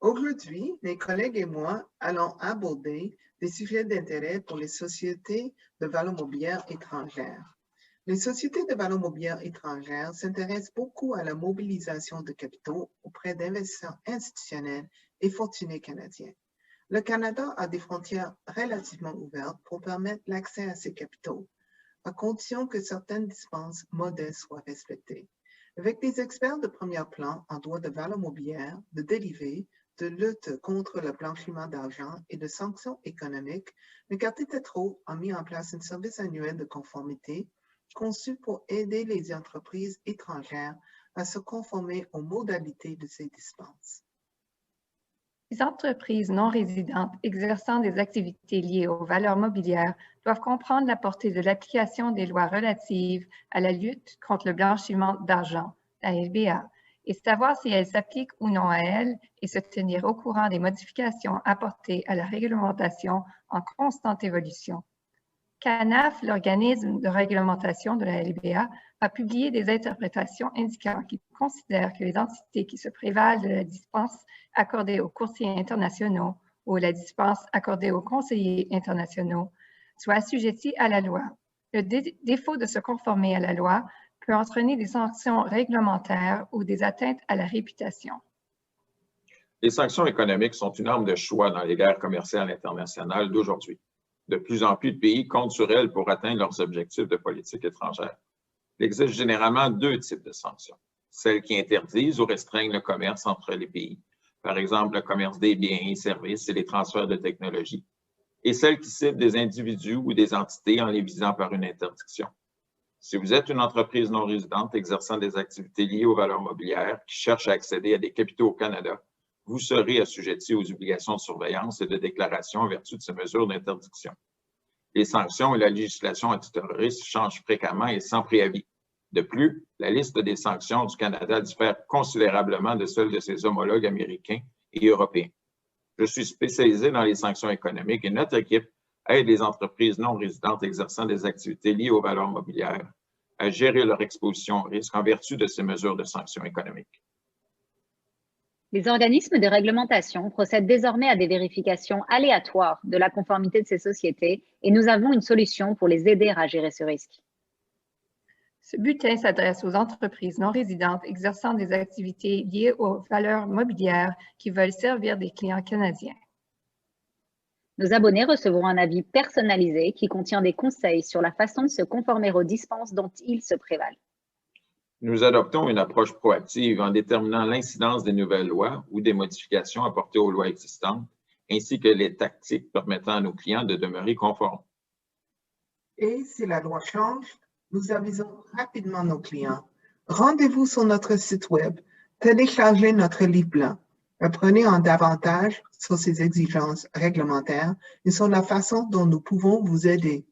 Aujourd'hui, mes collègues et moi allons aborder des sujets d'intérêt pour les sociétés de valeurs mobilières étrangères. Les sociétés de valeurs mobilières étrangères s'intéressent beaucoup à la mobilisation de capitaux auprès d'investisseurs institutionnels et fortunés canadiens. Le Canada a des frontières relativement ouvertes pour permettre l'accès à ces capitaux, à condition que certaines dispenses modestes soient respectées. Avec des experts de premier plan en droit de valeurs mobilières, de dérivés, de lutte contre le blanchiment d'argent et de sanctions économiques, le quartier Tétrault a mis en place un service annuel de conformité conçu pour aider les entreprises étrangères à se conformer aux modalités de ces dispenses. Les entreprises non résidentes exerçant des activités liées aux valeurs mobilières doivent comprendre la portée de l'application des lois relatives à la lutte contre le blanchiment d'argent, la LBA, et savoir si elles s'appliquent ou non à elles et se tenir au courant des modifications apportées à la réglementation en constante évolution. CANAF, l'organisme de réglementation de la LBA, a publié des interprétations indiquant qu'il considère que les entités qui se prévalent de la dispense accordée aux courtiers internationaux ou la dispense accordée aux conseillers internationaux soient assujetties à la loi. Le défaut de se conformer à la loi peut entraîner des sanctions réglementaires ou des atteintes à la réputation. Les sanctions économiques sont une arme de choix dans les guerres commerciales internationales d'aujourd'hui. De plus en plus de pays comptent sur elles pour atteindre leurs objectifs de politique étrangère. Il existe généralement deux types de sanctions. Celles qui interdisent ou restreignent le commerce entre les pays, par exemple le commerce des biens et services et les transferts de technologies, et celles qui ciblent des individus ou des entités en les visant par une interdiction. Si vous êtes une entreprise non résidente exerçant des activités liées aux valeurs mobilières qui cherche à accéder à des capitaux au Canada, vous serez assujetti aux obligations de surveillance et de déclaration en vertu de ces mesures d'interdiction. Les sanctions et la législation antiterroriste changent fréquemment et sans préavis. De plus, la liste des sanctions du Canada diffère considérablement de celle de ses homologues américains et européens. Je suis spécialisé dans les sanctions économiques et notre équipe aide les entreprises non résidentes exerçant des activités liées aux valeurs mobilières à gérer leur exposition au risque en vertu de ces mesures de sanctions économiques. Les organismes de réglementation procèdent désormais à des vérifications aléatoires de la conformité de ces sociétés et nous avons une solution pour les aider à gérer ce risque. Ce bulletin s'adresse aux entreprises non résidentes exerçant des activités liées aux valeurs mobilières qui veulent servir des clients canadiens. Nos abonnés recevront un avis personnalisé qui contient des conseils sur la façon de se conformer aux dispenses dont ils se prévalent. Nous adoptons une approche proactive en déterminant l'incidence des nouvelles lois ou des modifications apportées aux lois existantes, ainsi que les tactiques permettant à nos clients de demeurer conformes. Et si la loi change, nous avisons rapidement nos clients. Rendez-vous sur notre site Web, téléchargez notre livre blanc. Apprenez en davantage sur ces exigences réglementaires et sur la façon dont nous pouvons vous aider.